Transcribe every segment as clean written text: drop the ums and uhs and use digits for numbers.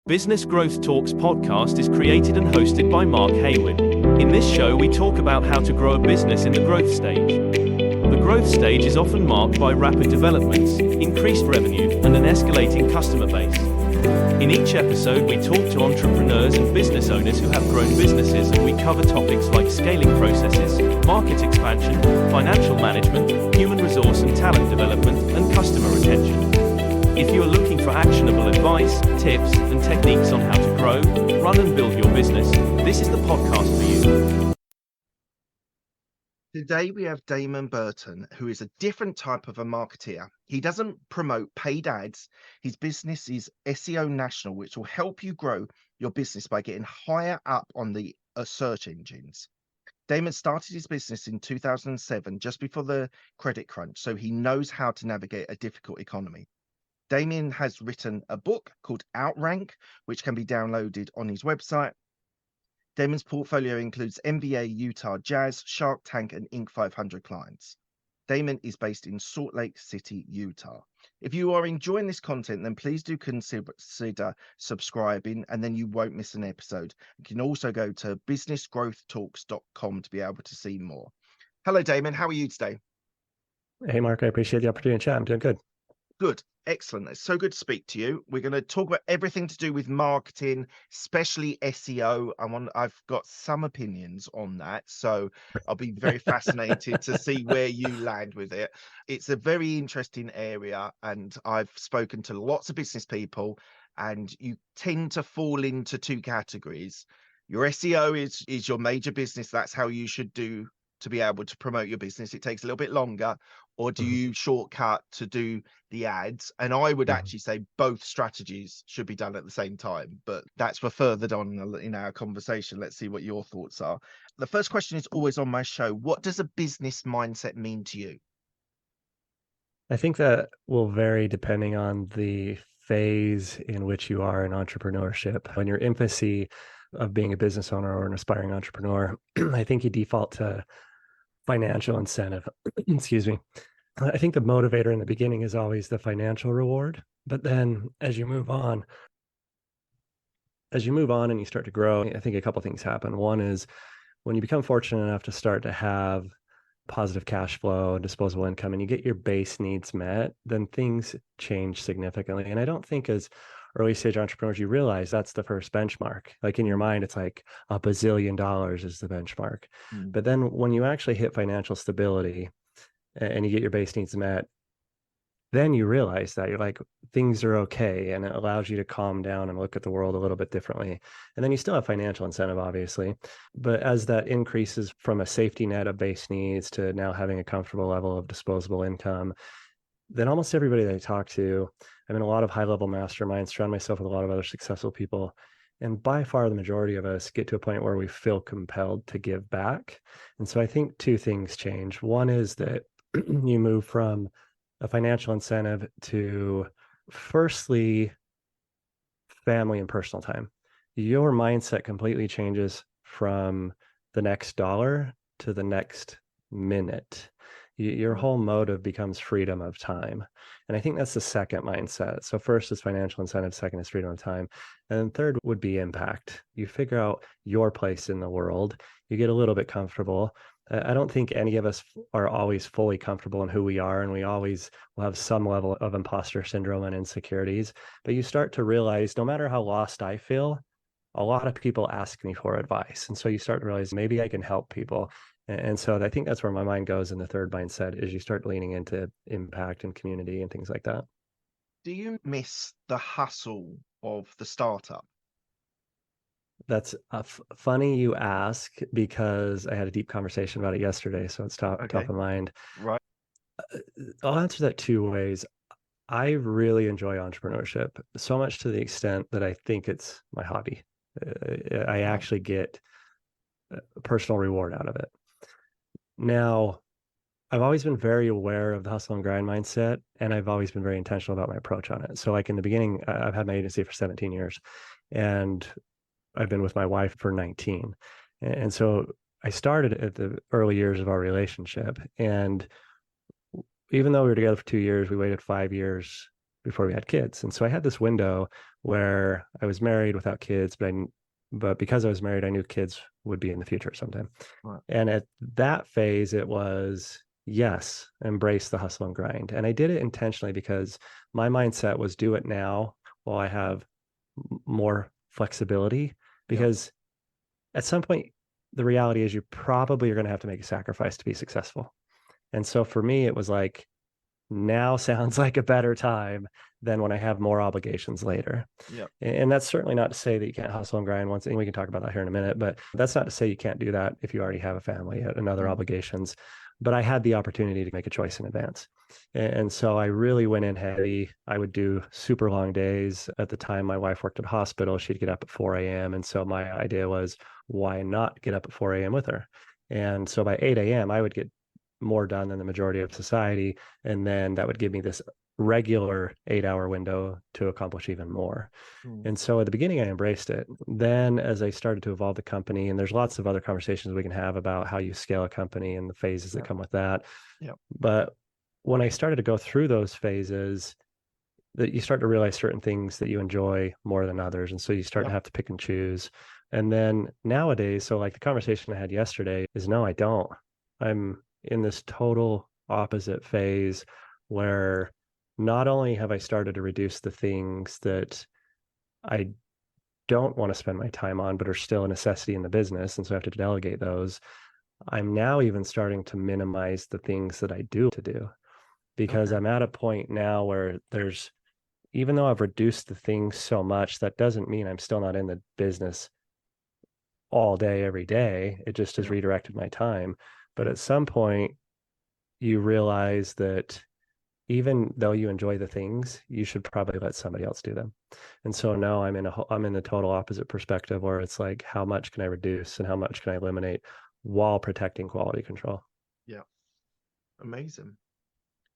Business Growth Talks podcast is created and hosted by Mark Hayward. In this show, we talk about how to grow a business in the growth stage. The growth stage is often marked by rapid developments, increased revenue, and an escalating customer base. In each episode, we talk to entrepreneurs and business owners who have grown businesses, and we cover topics like scaling processes, market expansion, financial management, human resource and talent development, and customer retention. If you are looking for actionable advice, tips, and techniques on how to grow, run and build your business, this is the podcast for you. Today we have Damon Burton, who is a different type of a marketeer. He doesn't promote paid ads. His business is SEO National, which will help you grow your business by getting higher up on the search engines. Damon started his business in 2007, just before the credit crunch, so he knows how to navigate a difficult economy. Damon has written a book called Outrank, which can be downloaded on his website. Damon's portfolio includes NBA, Utah Jazz, Shark Tank, and Inc. 500 clients. Damon is based in Salt Lake City, Utah. If you are enjoying this content, then please do consider subscribing, and then you won't miss an episode. You can also go to businessgrowthtalks.com to be able to see more. Hello, Damon. How are you today? Hey, Mark. I appreciate the opportunity to chat. I'm doing good. Good. Excellent. It's so good to speak to you. We're going to talk about everything to do with marketing, especially SEO. I've got some opinions on that, so I'll be very fascinated to see where you land with it. It's a very interesting area, and I've spoken to lots of business people, and you tend to fall into two categories. Your SEO is your major business. That's how you should do to be able to promote your business. It takes a little bit longer. Or do you shortcut to do the ads? And I would actually say both strategies should be done at the same time, but that's for further on in our conversation. Let's see what your thoughts are. The first question is always on my show. What does a business mindset mean to you? I think that will vary depending on the phase in which you are in entrepreneurship. When your infancy of being a business owner or an aspiring entrepreneur, I think you default to financial incentive. Excuse me. I think the motivator in the beginning is always the financial reward. But then as you move on and you start to grow, I think a couple of things happen. One is when you become fortunate enough to start to have positive cash flow and disposable income and you get your base needs met, then things change significantly. And I don't think as early stage entrepreneurs, you realize that's the first benchmark. Like in your mind, it's like $1 bazillion is the benchmark. But then when you actually hit financial stability and you get your base needs met, then you realize that you're like, things are okay. And it allows you to calm down and look at the world a little bit differently. And then you still have financial incentive, obviously. But as that increases from a safety net of base needs to now having a comfortable level of disposable income, then almost everybody that I talk to, I'm in a lot of high-level masterminds, surround myself with a lot of other successful people. And by far, the majority of us get to a point where we feel compelled to give back. And so I think two things change. One is that you move from a financial incentive to, firstly, family and personal time. Your mindset completely changes from the next dollar to the next minute. Your whole motive becomes freedom of time. And I think that's the second mindset. So first is financial incentive, second is freedom of time. And then third would be impact. You figure out your place in the world. You get a little bit comfortable. I don't think any of us are always fully comfortable in who we are, and we always will have some level of imposter syndrome and insecurities. But you start to realize no matter how lost I feel, a lot of people ask me for advice. And so you start to realize maybe I can help people. And so I think that's where my mind goes in the third mindset is you start leaning into impact and community and things like that. Do you miss the hustle of the startup? That's funny you ask, because I had a deep conversation about it yesterday. So it's top of mind. Right. I'll answer that two ways. I really enjoy entrepreneurship, so much to the extent that I think it's my hobby. I actually get personal reward out of it. Now, I've always been very aware of the hustle and grind mindset, and I've always been very intentional about my approach on it. So like in the beginning, I've had my agency for 17 years, and I've been with my wife for 19. And so I started at the early years of our relationship. And even though we were together for 2 years, we waited 5 years before we had kids. And so I had this window where I was married without kids, but because I was married, I knew kids would be in the future sometime. Right. And at that phase, it was, yes, embrace the hustle and grind. And I did it intentionally because my mindset was do it now while I have more flexibility. Because at some point, the reality is you probably are going to have to make a sacrifice to be successful. And so for me, it was like, now sounds like a better time than when I have more obligations later. Yeah. And that's certainly not to say that you can't hustle and grind once, and we can talk about that here in a minute, but that's not to say you can't do that if you already have a family and other obligations. But I had the opportunity to make a choice in advance. And so I really went in heavy. I would do super long days. At the time, my wife worked at a hospital. She'd get up at 4 a.m. And so my idea was, why not get up at 4 a.m. with her? And so by 8 a.m., I would get more done than the majority of society. And then that would give me this regular 8-hour window to accomplish even more. And so at the beginning, I embraced it. Then as I started to evolve the company, and there's lots of other conversations we can have about how you scale a company and the phases that come with that. But when I started to go through those phases, that you start to realize certain things that you enjoy more than others. And so you start to have to pick and choose. And then nowadays, so like the conversation I had yesterday is, no, I don't. I'm in this total opposite phase where not only have I started to reduce the things that I don't want to spend my time on, but are still a necessity in the business, and so I have to delegate those. I'm now even starting to minimize the things that I do to do, because I'm at a point now where there's, even though I've reduced the things so much, that doesn't mean I'm still not in the business all day, every day. It just has redirected my time. But at some point, you realize that even though you enjoy the things, you should probably let somebody else do them. And so now I'm in the total opposite perspective, where it's like, how much can I reduce and how much can I eliminate while protecting quality control? Yeah. Amazing.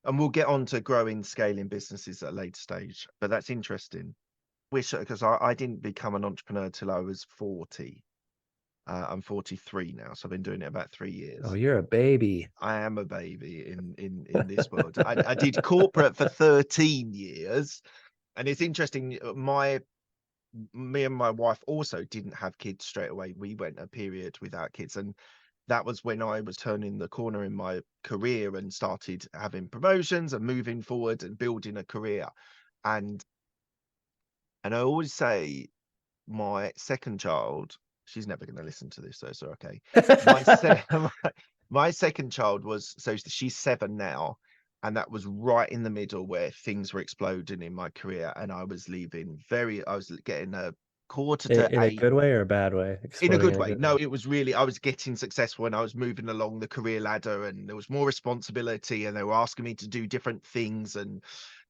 And we'll get on to growing, scaling businesses at a later stage, but that's interesting. Because I didn't become an entrepreneur till I was 40. I'm 43 now, so I've been doing it about 3 years. Oh, you're a baby. I am a baby in this world. I did corporate for 13 years, and it's interesting. Me and my wife also didn't have kids straight away. We went a period without kids, and that was when I was turning the corner in my career and started having promotions and moving forward and building a career. And I always say, my second child, she's never going to listen to this, so okay. My second child was, so she's 7 now, and that was right in the middle where things were exploding in my career, and I was getting a quarter to In a 8. good way or a bad way? In a good Exploding way. No, it was really, I was getting successful and I was moving along the career ladder, and there was more responsibility, and they were asking me to do different things and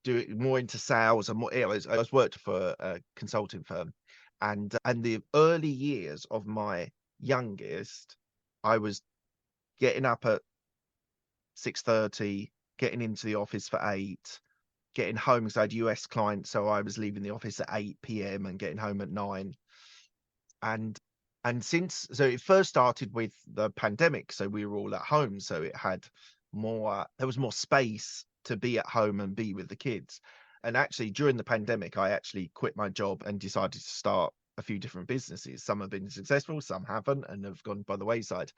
do it more into sales and more. I was worked for a consulting firm, and the early years of my youngest, I was getting up at 6:30, getting into the office for 8, getting home because I had US clients, so I was leaving the office at 8 p.m. and getting home at 9. And so it first started with the pandemic, so we were all at home, so there was more space to be at home and be with the kids. And actually during the pandemic, I actually quit my job and decided to start a few different businesses. Some have been successful, some haven't, and have gone by the wayside.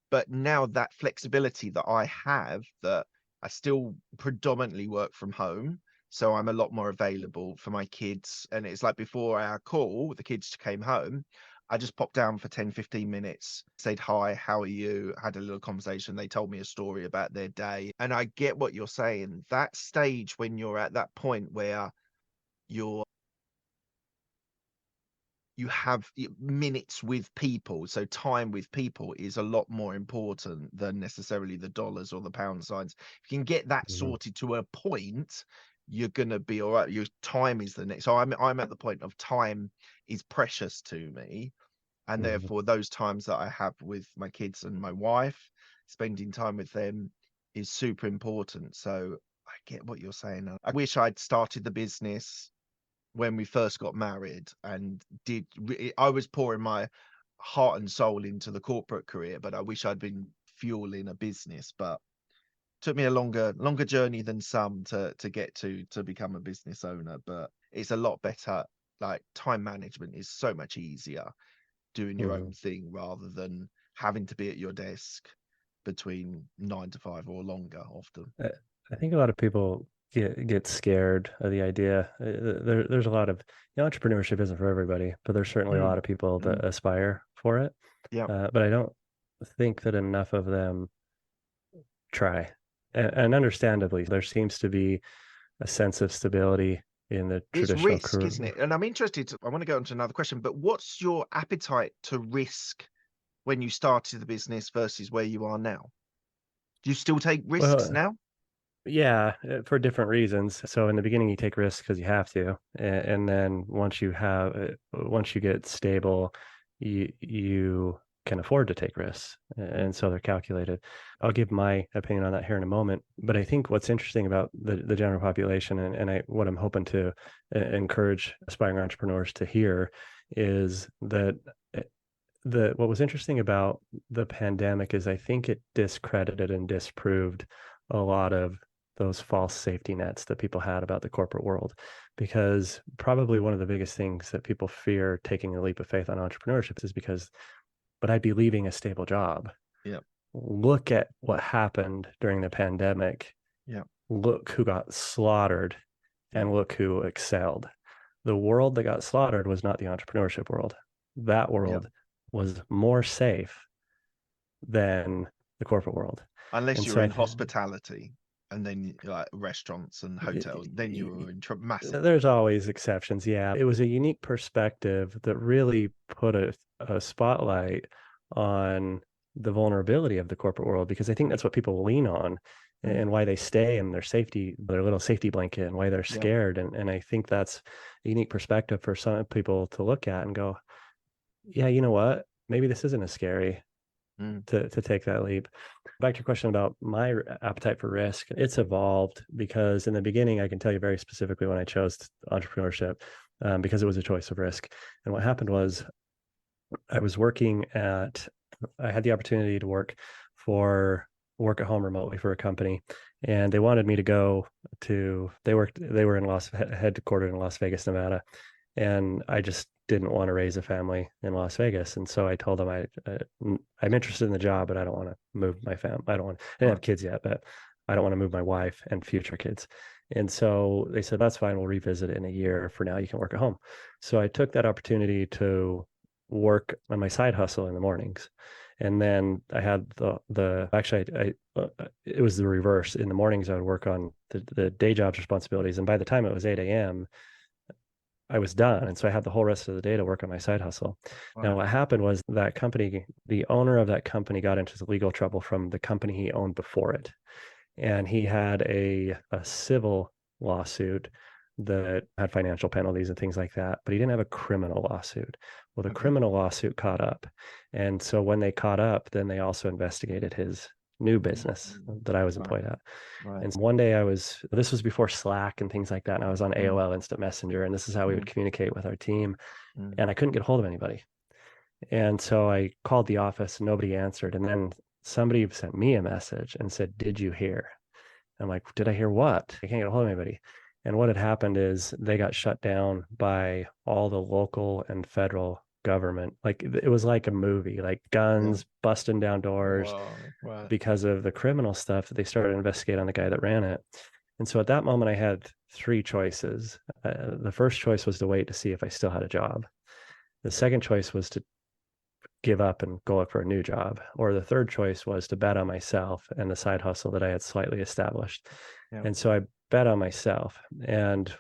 But now that flexibility that I have, that I still predominantly work from home, so I'm a lot more available for my kids. And it's like, before our call, the kids came home, I just popped down for 10-15 minutes, said hi, how are you, had a little conversation. They told me a story about their day. And I get what you're saying. That stage when you're at that point where you have minutes with people, so time with people is a lot more important than necessarily the dollars or the pound signs. If you can get that sorted to a point, you're gonna be all right. Your time is the next. So I'm at the point of time is precious to me, and therefore those times that I have with my kids and my wife, spending time with them is super important. So I get what you're saying. I wish I'd started the business when we first got married, and I was pouring my heart and soul into the corporate career, but I wish I'd been fueling a business. But Took me a longer journey than some to get to become a business owner, but it's a lot better. Like time management is so much easier doing your own thing rather than having to be at your desk between 9 to 5 or longer often. I think a lot of people get scared of the idea. There's a lot of, entrepreneurship isn't for everybody, but there's certainly a lot of people that aspire for it. Yeah. But I don't think that enough of them try. And understandably, there seems to be a sense of stability in the It's traditional risk, career. isn't it? And I'm interested, I want to go on to another question, but what's your appetite to risk when you started the business versus where you are now? Do you still take risks Well, now? yeah, for different reasons. So in the beginning, you take risks because you have to, and then once you get stable, you can afford to take risks, and so they're calculated. I'll give my opinion on that here in a moment. But I think what's interesting about the general population, and what I'm hoping to encourage aspiring entrepreneurs to hear, is that what was interesting about the pandemic is I think it discredited and disproved a lot of those false safety nets that people had about the corporate world, because probably one of the biggest things that people fear taking a leap of faith on entrepreneurship is because, but I'd be leaving a stable job. Yeah. Look at what happened during the pandemic. Yeah. Look who got slaughtered and look who excelled. The world that got slaughtered was not the entrepreneurship world. That world was more safe than the corporate world. Unless And you're so in hospitality and then like restaurants and hotels, then you were in massive. There's always exceptions. Yeah. It was a unique perspective that really put a spotlight on the vulnerability of the corporate world, because I think that's what people lean on and why they stay in their little safety blanket, and why they're scared. And I think that's a unique perspective for some people to look at and go, yeah, you know what? Maybe this isn't as scary to take that leap. Back to your question about my appetite for risk, it's evolved, because in the beginning, I can tell you very specifically when I chose entrepreneurship, because it was a choice of risk. And what happened was I had the opportunity to work at home remotely for a company, and they wanted me to go they were headquartered in Las Vegas, Nevada. And I just didn't want to raise a family in Las Vegas. And so I told them I'm interested in the job, but I don't want to move my family. I didn't have kids yet, but I don't want to move my wife and future kids. And so they said, that's fine. We'll revisit it in a year. For now, you can work at home. So I took that opportunity to work on my side hustle in the mornings. And then I had it was the reverse. In the mornings, I would work on the day job's responsibilities. And by the time it was 8 a.m., I was done. And so I had the whole rest of the day to work on my side hustle. Wow. Now, what happened was that company, the owner of that company, got into legal trouble from the company he owned before it. And he had a civil lawsuit that had financial penalties and things like that, but he didn't have a criminal lawsuit. Well, the criminal lawsuit caught up. And so when they caught up, then they also investigated his new business that I was employed at. Right. And one day this was before Slack and things like that. And I was on AOL Instant Messenger, and this is how we would communicate with our team. And I couldn't get a hold of anybody. And so I called the office and nobody answered. And then somebody sent me a message and said, "Did you hear?" I'm like, "Did I hear what? I can't get a hold of anybody." And what had happened is they got shut down by all the local and federal government. Like, it was like a movie, like guns busting down doors. Wow. Because of the criminal stuff that they started to investigate on the guy that ran it. And so at that moment, I had three choices. The first choice was to wait to see if I still had a job. The second choice was to give up and go look for a new job. Or the third choice was to bet on myself and the side hustle that I had slightly established. And so I bet on myself. And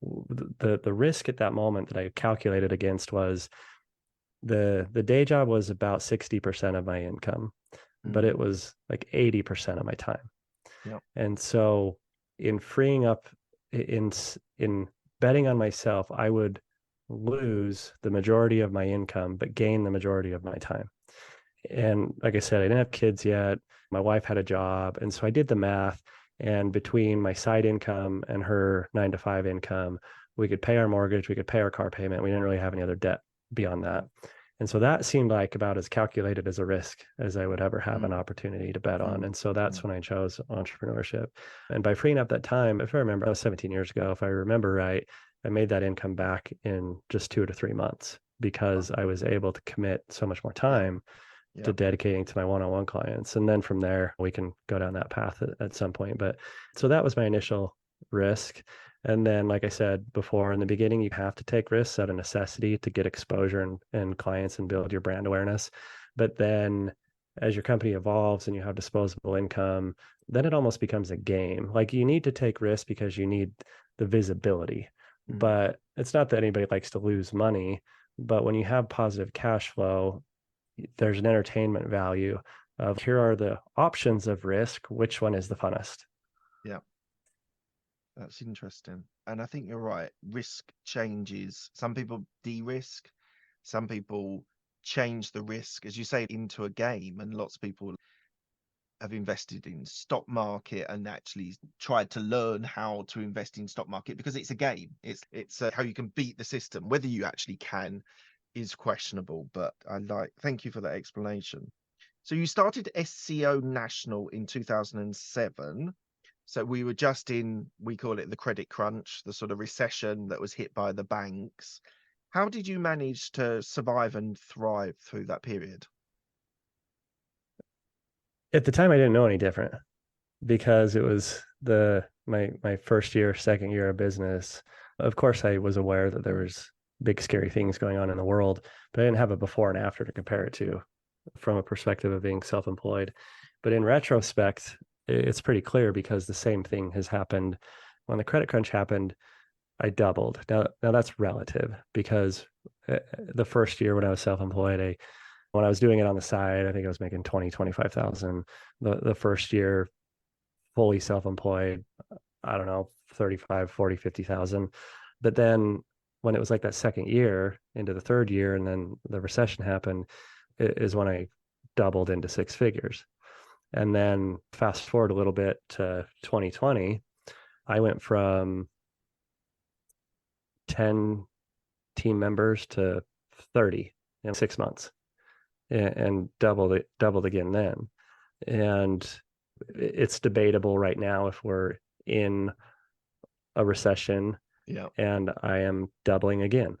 the risk at that moment that I calculated against was the day job was about 60% of my income, but it was like 80% of my time. And so in freeing up, in betting on myself, I would lose the majority of my income, but gain the majority of my time. And like I said, I didn't have kids yet. My wife had a job. And so I did the math, and between my side income and her 9-to-5 income, we could pay our mortgage, we could pay our car payment. We didn't really have any other debt beyond that. And so that seemed like about as calculated as a risk as I would ever have an Mm, opportunity to bet on. mm, And so that's mm. when I chose entrepreneurship. And by freeing up that time, if I remember, that was 17 years ago, if I remember right, I made that income back in just 2 to 3 months Wow. because I was able to commit so much more Yeah, time to yeah. dedicating to my one-on-one clients. And then from there, we can go down that path at some point. But so that was my initial risk. And then, like I said before, in the beginning, you have to take risks out of necessity to get exposure and clients and build your brand awareness. But then as your company evolves and you have disposable income, then it almost becomes a game. Like you need to take risks because you need the visibility. Mm, But it's not that anybody likes to lose money. But when you have positive cash flow, there's an entertainment value of here are the options of risk. Which one is the funnest? yeah, that's interesting. And I think you're right. Risk changes. Some people de-risk, some people change the risk, as you say, into a game. And lots of people have invested in stock market and actually tried to learn how to invest in stock market because it's a game. It's how you can beat the system. Whether you actually can is questionable, but thank you for that explanation. So you started SEO National in 2007. So we were just in, we call it the credit crunch, the sort of recession that was hit by the banks. How did you manage to survive and thrive through that period? At the time, I didn't know any different because it was my first year, second year of business. Of course, I was aware that there was big scary things going on in the world, but I didn't have a before and after to compare it to from a perspective of being self-employed. But in retrospect, it's pretty clear because the same thing has happened. When the credit crunch happened, I doubled. Now that's relative because the first year when I was self-employed, when I was doing it on the side, I think I was making 20, 25,000. The first year fully self-employed, I don't know, 35, 40, 50,000. But then when it was like that second year into the third year and then the recession happened, is when I doubled into six figures. And then fast forward a little bit to 2020, I went from 10 team members to 30 in 6 months and doubled again then. And it's debatable right now if we're in a recession Yeah. and I am doubling again.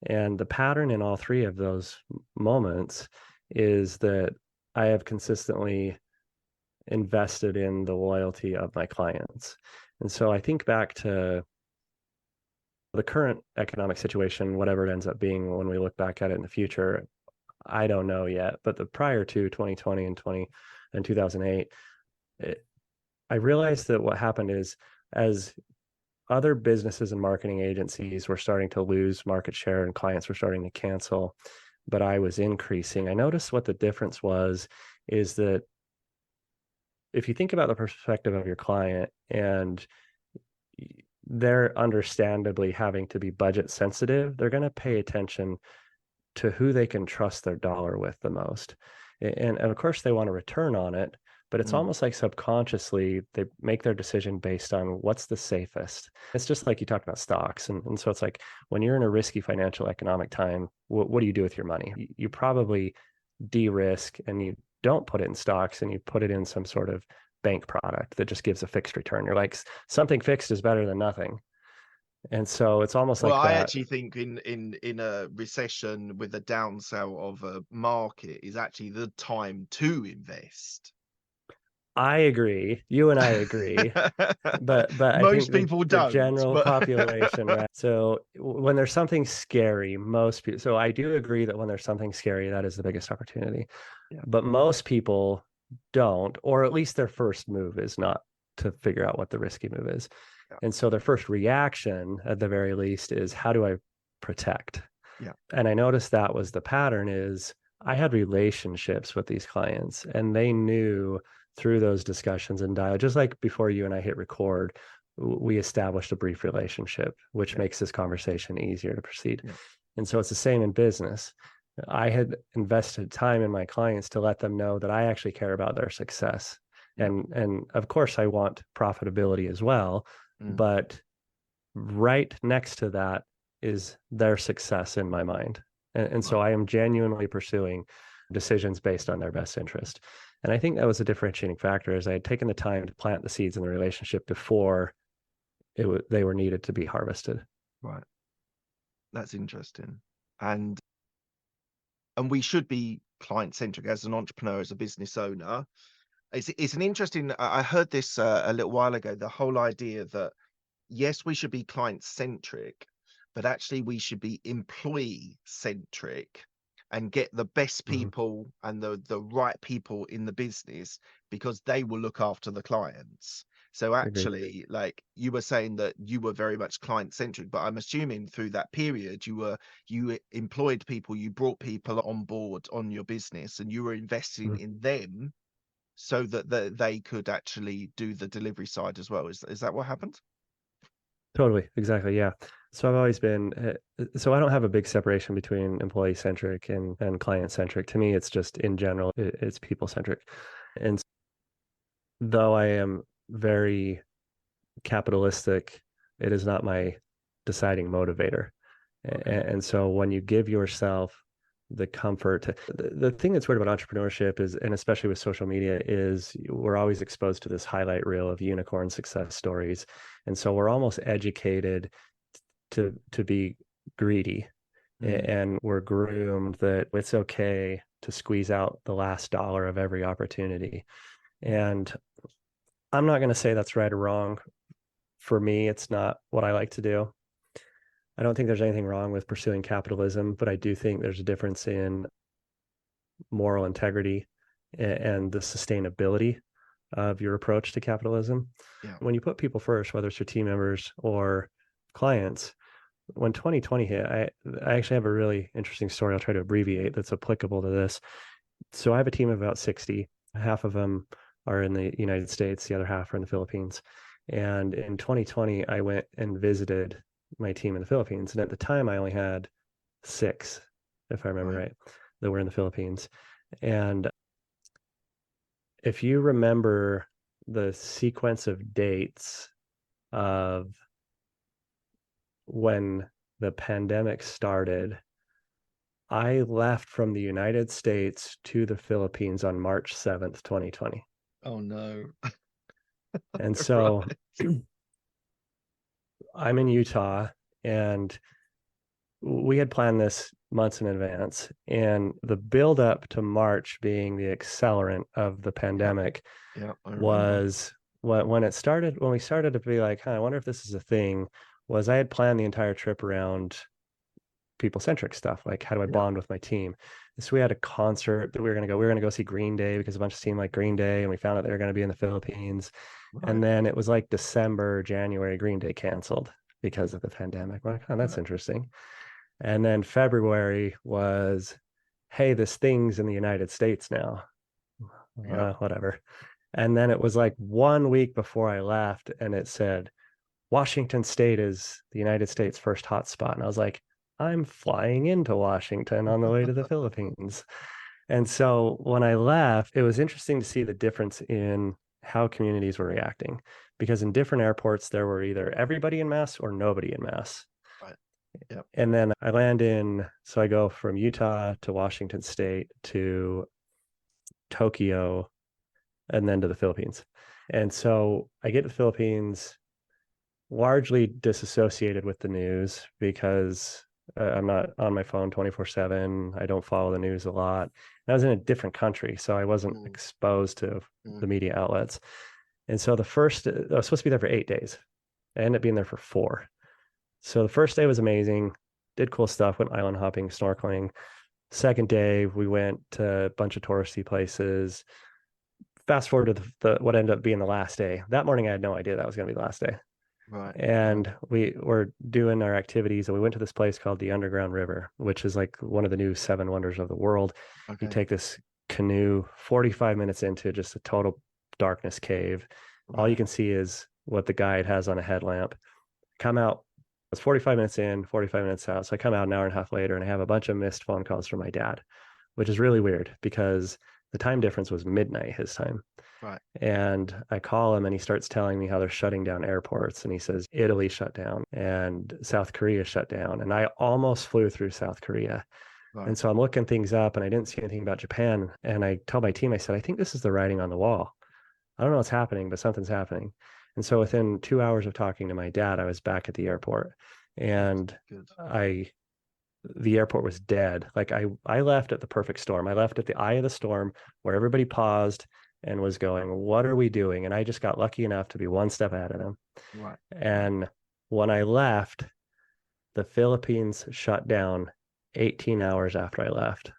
And the pattern in all three of those moments is that I have consistently invested in the loyalty of my clients. And so I think back to the current economic situation, whatever it ends up being when we look back at it in the future, I don't know yet. But the prior to 2020 and 2008, I realized that what happened is as other businesses and marketing agencies were starting to lose market share and clients were starting to cancel, but I was increasing. I noticed what the difference was is that if you think about the perspective of your client and they're understandably having to be budget sensitive, they're going to pay attention to who they can trust their dollar with the most. And of course, they want a return on it, but it's Mm, almost like subconsciously they make their decision based on what's the safest. It's just like you talked about stocks. And so it's like when you're in a risky financial economic time, what do you do with your money? You probably de-risk and you don't put it in stocks and you put it in some sort of bank product that just gives a fixed return. You're like, something fixed is better than nothing. And so it's almost Well, like I that. actually think in a recession with a downsell of a market is actually the time to invest. I agree. You and I agree. But I Most think people the don't, general but population, right? So when there's something scary, most people, so I do agree that when there's something scary, that is the biggest opportunity. yeah, But most people don't, or at least their first move is not to figure out what the risky move is. yeah, And so their first reaction, at the very least, is how do I protect? yeah, And I noticed that was the pattern is I had relationships with these clients and they knew through those discussions and dialogue, just like before you and I hit record, we established a brief relationship, which yeah, makes this conversation easier to proceed. yeah, And so it's the same in business. I had invested time in my clients to let them know that I actually care about their success. yeah. And of course I want profitability as well, Mm, but right next to that is their success in my mind. And so I am genuinely pursuing decisions based on their best interest. And I think that was a differentiating factor, is I had taken the time to plant the seeds in the relationship before they were needed to be harvested. Right. That's interesting. And we should be client centric as an entrepreneur, as a business owner. It's an interesting, I heard this a little while ago, the whole idea that yes, we should be client centric, but actually we should be employee centric and get the best people and the right people in the business, because they will look after the clients. So actually, like you were saying that you were very much client centric, but I'm assuming through that period you employed people, you brought people on board on your business, and you were investing in them so that they could actually do the delivery side as well. Is that what happened? Totally. Exactly. Yeah. So I've always been, so I don't have a big separation between employee centric and client centric. To me, it's just in general, it's people centric. And though I am very capitalistic, it is not my deciding motivator. And so when you give yourself the comfort, the thing that's weird about entrepreneurship is, and especially with social media, is we're always exposed to this highlight reel of unicorn success stories. And so we're almost educated to be greedy, and we're groomed that it's okay to squeeze out the last dollar of every opportunity. And I'm not going to say that's right or wrong. For me, it's not what I like to do. I don't think there's anything wrong with pursuing capitalism, but I do think there's a difference in moral integrity and the sustainability of your approach to capitalism. Yeah. When you put people first, whether it's your team members or clients, when 2020 hit, I actually have a really interesting story I'll try to abbreviate that's applicable to this. So I have a team of about 60. Half of them are in the United States, the other half are in the Philippines. And in 2020, I went and visited my team in the Philippines. And at the time, I only had 6, if I remember right, that were in the Philippines. And if you remember the sequence of dates of when the pandemic started, I left from the United States to the Philippines on March 7th, 2020. Oh, no. And so I'm in Utah, and we had planned this months in advance. And the buildup to March being the accelerant of the pandemic was when we started to be like, I wonder if this is a thing, was I had planned the entire trip around people-centric stuff. Like, how do I bond with my team? So we had a concert that we were going to go see Green Day, because a bunch of team like Green Day, and we found out they were going to be in the Philippines. And then it was like December, January, Green Day canceled because of the pandemic. We're like, oh, that's interesting. And then February was, hey, this thing's in the United States now. Whatever. And then it was like 1 week before I left, and it said, Washington State is the United States' first hotspot. And I was like, I'm flying into Washington on the way to the Philippines. And so when I left, it was interesting to see the difference in how communities were reacting, because in different airports, there were either everybody in mass or nobody in mass. Right. Yep. And then I land so I go from Utah to Washington State to Tokyo and then to the Philippines. And so I get to the Philippines largely disassociated with the news, because I'm not on my phone 24/7. I don't follow the news a lot. And I was in a different country, so I wasn't exposed to the media outlets. And so I was supposed to be there for 8 days. I ended up being there for 4. So the first day was amazing, did cool stuff, went island hopping, snorkeling. Second day, we went to a bunch of touristy places. Fast forward to the what ended up being the last day. That morning, I had no idea that was going to be the last day. Right. And we were doing our activities, and we went to this place called the Underground River, which is like one of the new 7 wonders of the world. You take this canoe 45 minutes into just a total darkness cave. All you can see is what the guide has on a headlamp. Come out, it's 45 minutes in, 45 minutes out. So I come out an hour and a half later, and I have a bunch of missed phone calls from my dad, which is really weird because the time difference was midnight his time. Right. And I call him, and he starts telling me how they're shutting down airports. And he says, Italy shut down and South Korea shut down. And I almost flew through South Korea. Right. And so I'm looking things up and I didn't see anything about Japan. And I told my team, I said, I think this is the writing on the wall. I don't know what's happening, but something's happening. And so within 2 hours of talking to my dad, I was back at the airport, and Good. the airport was dead. Like I left at the perfect storm. I left at the eye of the storm where everybody paused and was going, what are we doing? And I just got lucky enough to be one step ahead of them. Right. And when I left, the Philippines shut down 18 hours after I left.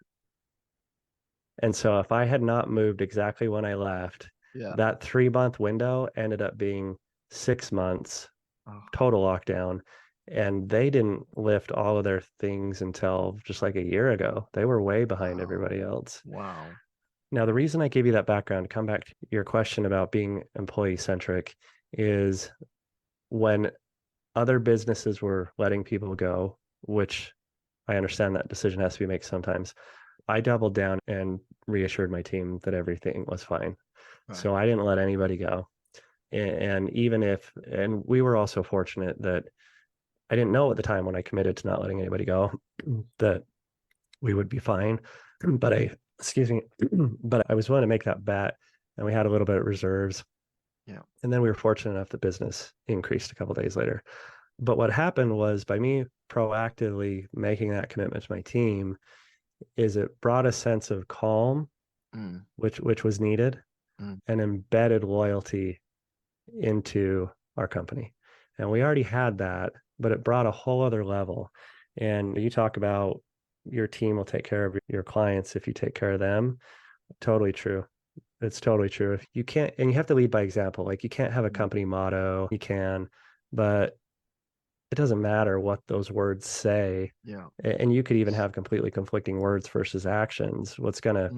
And so if I had not moved exactly when I left, Yeah. that 3-month window ended up being 6 months Oh, total lockdown. And they didn't lift all of their things until just like a year ago. They were way behind wow. everybody else. Wow. Now, the reason I gave you that background, to come back to your question about being employee centric, is when other businesses were letting people go, which I understand that decision has to be made sometimes, I doubled down and reassured my team that everything was fine. Right. So I didn't let anybody go. And even if, and we were also fortunate that I didn't know at the time when I committed to not letting anybody go that we would be fine. But excuse me, but I was willing to make that bet, and we had a little bit of reserves. Yeah. And then we were fortunate enough the business increased a couple of days later. But what happened was, by me proactively making that commitment to my team, is it brought a sense of calm, which was needed, and embedded loyalty into our company. And we already had that, but it brought a whole other level. And you talk about your team will take care of your clients if you take care of them. Totally true. It's totally true. If you can't, and you have to lead by example. Like, you can't have a company motto. You can, but it doesn't matter what those words say. Yeah. And you could even have completely conflicting words versus actions. What's gonna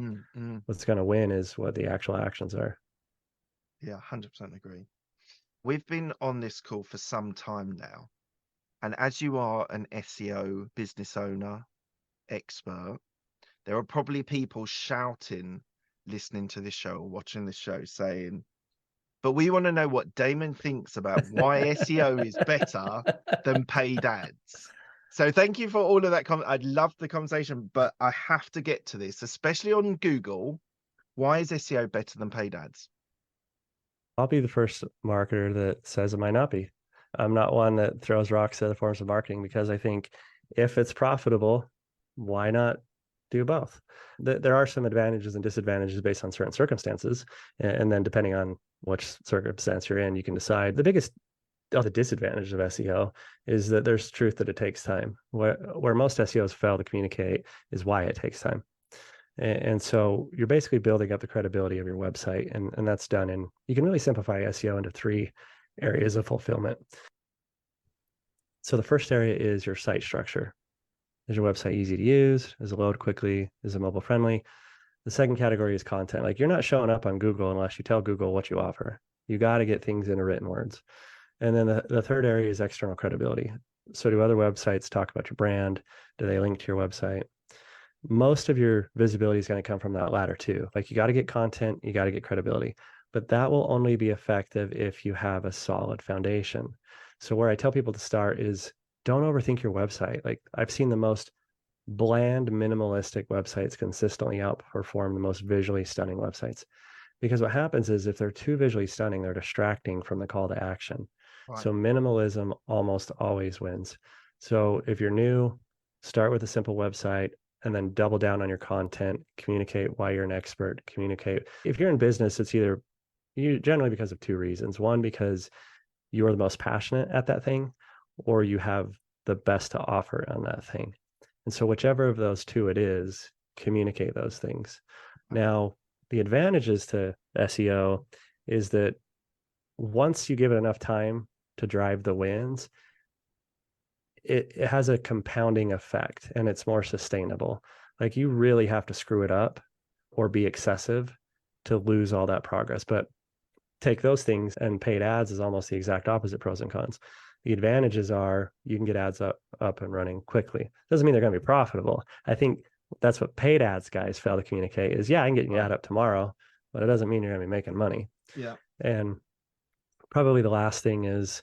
win is what the actual actions are. Yeah, 100% agree. We've been on this call for some time now. And as you are an SEO business owner, expert, there are probably people shouting, listening to this show or watching this show, saying, but we want to know what Damon thinks about why SEO is better than paid ads. So thank you for all of that. I'd love the conversation, but I have to get to this, especially on Google. Why is SEO better than paid ads? I'll be the first marketer that says it might not be. I'm not one that throws rocks at other forms of marketing, because I think if it's profitable, why not do both? There are some advantages and disadvantages based on certain circumstances. And then depending on which circumstance you're in, you can decide. The biggest of the disadvantage of SEO is that there's truth that it takes time. Where most SEOs fail to communicate is why it takes time. And so you're basically building up the credibility of your website. And that's done in, you can really simplify SEO into 3 areas of fulfillment. So the first area is your site structure. Is your website easy to use? Does it load quickly? Is it mobile friendly? The second category is content. Like, you're not showing up on Google unless you tell Google what you offer. You got to get things into written words. And then the third area is external credibility. So do other websites talk about your brand? Do they link to your website? Most of your visibility is going to come from that latter two. Like, you got to get content, you got to get credibility, but that will only be effective if you have a solid foundation. So where I tell people to start is, don't overthink your website. Like, I've seen the most bland, minimalistic websites consistently outperform the most visually stunning websites. Because what happens is, if they're too visually stunning, they're distracting from the call to action. Right. So minimalism almost always wins. So if you're new, start with a simple website, and then double down on your content, communicate why you're an expert, communicate. If you're in business, it's either generally because of 2 reasons. One, because you are the most passionate at that thing, or you have the best to offer on that thing. And so whichever of those 2 it is, communicate those things. Now, the advantages to SEO is that once you give it enough time to drive the wins, it has a compounding effect, and it's more sustainable. Like, you really have to screw it up or be excessive to lose all that progress. But take those things, and paid ads is almost the exact opposite, pros and cons. The advantages are you can get ads up and running quickly. Doesn't mean they're going to be profitable. I think that's what paid ads guys fail to communicate is, yeah, I can get your ad up tomorrow, but it doesn't mean you're going to be making money. Yeah. And probably the last thing is,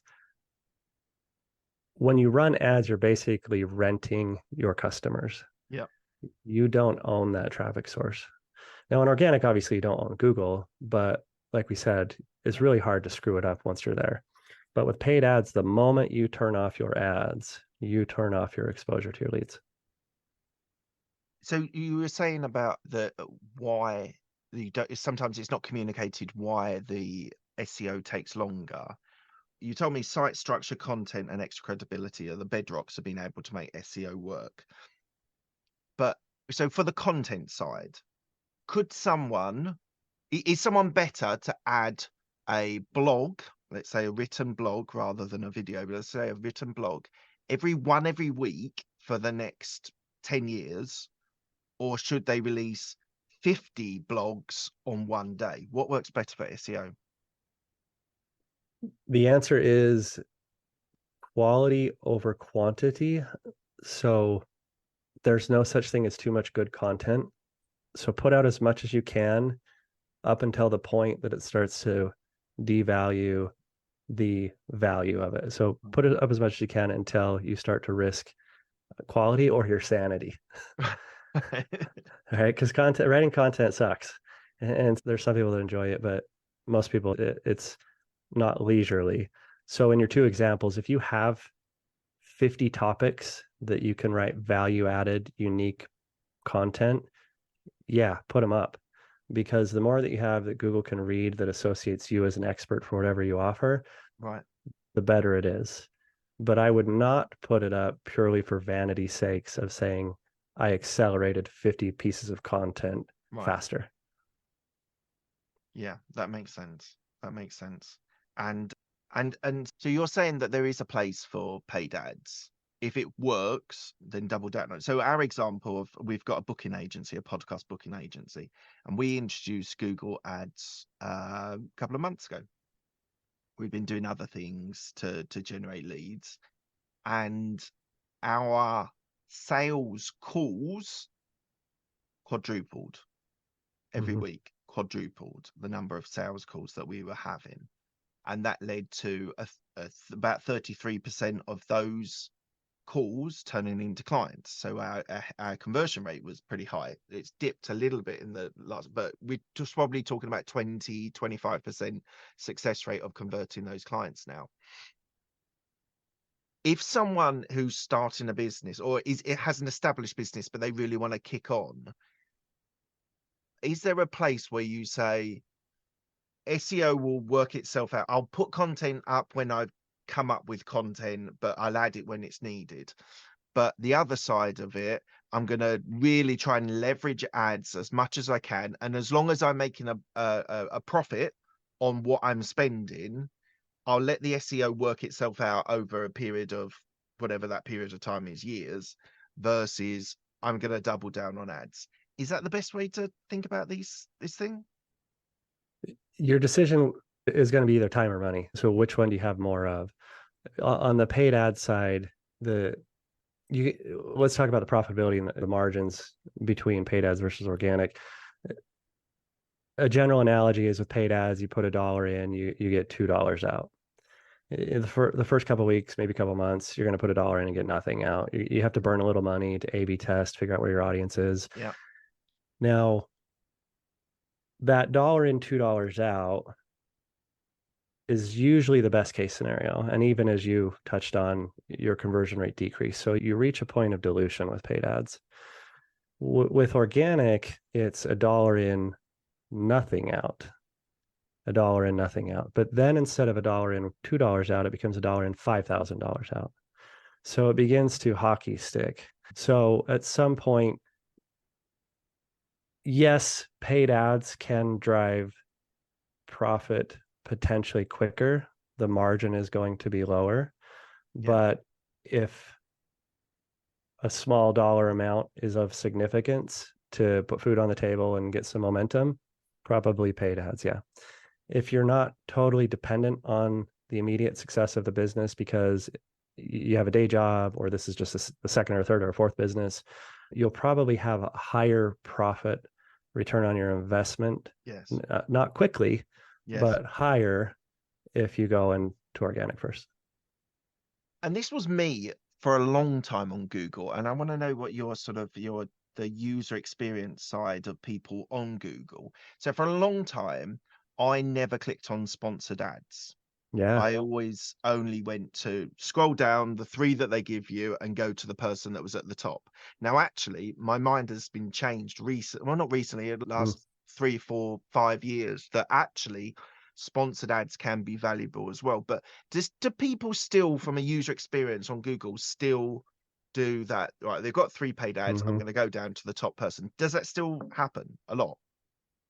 when you run ads, you're basically renting your customers. Yeah. You don't own that traffic source. Now, in organic, obviously, you don't own Google, but like we said, it's really hard to screw it up once you're there. But with paid ads, the moment you turn off your ads, you turn off your exposure to your leads. So you were saying about the why you don't, sometimes it's not communicated why the SEO takes longer. You told me site structure, content, and extra credibility are the bedrocks of being able to make SEO work. But so for the content side, could someone, is someone better to add a blog, let's say a written blog rather than a video, but let's say a written blog every week for the next 10 years? Or should they release 50 blogs on one day? What works better for SEO? The answer is quality over quantity. So there's no such thing as too much good content. So put out as much as you can up until the point that it starts to devalue the value of it. So put it up as much as you can until you start to risk quality or your sanity. All right, because writing content sucks, and there's some people that enjoy it, but most people it's not leisurely. So in your two examples, if you have 50 topics that you can write value added, unique content, yeah, put them up, because the more that you have that Google can read that associates you as an expert for whatever you offer, Right. the better it is. But I would not put it up purely for vanity's sakes of saying I accelerated 50 pieces of content faster. Yeah, that makes sense. That makes sense. And so you're saying that there is a place for paid ads. If it works, then double down on it. So our example of, we've got a booking agency, a podcast booking agency, and we introduced Google Ads a couple of months ago. We've been doing other things to generate leads, and our sales calls quadrupled every week, quadrupled the number of sales calls that we were having. And that led to about 33% of those calls turning into clients. So our conversion rate was pretty high. It's dipped a little bit in the last, but we're just probably talking about 20-25% success rate of converting those clients now. If someone who's starting a business, or it has an established business, but they really want to kick on, is there a place where you say SEO will work itself out? I'll put content up when I've come up with content, but I'll add it when it's needed. But the other side of it, I'm going to really try and leverage ads as much as I can. And as long as I'm making a profit on what I'm spending, I'll let the SEO work itself out over a period of whatever that period of time is, years, versus I'm going to double down on ads. Is that the best way to think about this thing? Your decision is going to be either time or money. So which one do you have more of? On the paid ad side, let's talk about the profitability and the margins between paid ads versus organic. A general analogy is with paid ads, you put $1 in, you get $2 out. In the first couple of weeks, maybe a couple of months, you're going to put $1 in and get nothing out. You have to burn a little money to A/B test, figure out where your audience is. Yeah. Now, that $1 in, $2 out is usually the best case scenario. And even as you touched on, your conversion rate decrease. So you reach a point of dilution with paid ads. With organic, it's $1 in, nothing out. $1 in, nothing out. But then instead of $1 in, $2 out, it becomes $1 in, $5,000 out. So it begins to hockey stick. So at some point, yes, paid ads can drive profit potentially quicker. The margin is going to be lower. Yeah. But if a small dollar amount is of significance to put food on the table and get some momentum, probably paid ads, yeah. If you're not totally dependent on the immediate success of the business because you have a day job, or this is just a second or third or fourth business, you'll probably have a higher profit return on your investment. Yes. Not quickly, yes, but higher if you go into organic first. And this was me for a long time on Google. And I want to know what your the user experience side of people on Google. So for a long time, I never clicked on sponsored ads. Yeah. I always only went to scroll down the three that they give you and go to the person that was at the top. Now, actually, my mind has been changed well, not recently, in the Mm. last 3, 4, 5 years, that actually sponsored ads can be valuable as well. But do people still, from a user experience on Google, still do that? Right, they've got 3 paid ads. I'm hmm going to go down to the top person. Does that still happen a lot?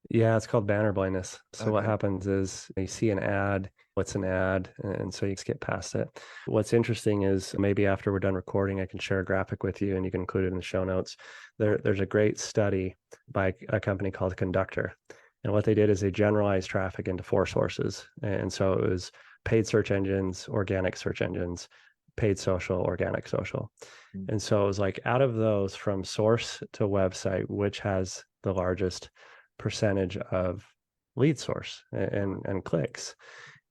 Yeah, it's called banner blindness. So what Okay. happens is you see an ad, what's an ad, and so you skip past it. What's interesting is maybe after we're done recording, I can share a graphic with you and you can include it in the show notes. There's a great study by a company called Conductor. And what they did is they generalized traffic into 4 sources. And so it was paid search engines, organic search engines, paid social, organic social. Mm. And so it was like out of those from source to website, which has the largest percentage of lead source and clicks.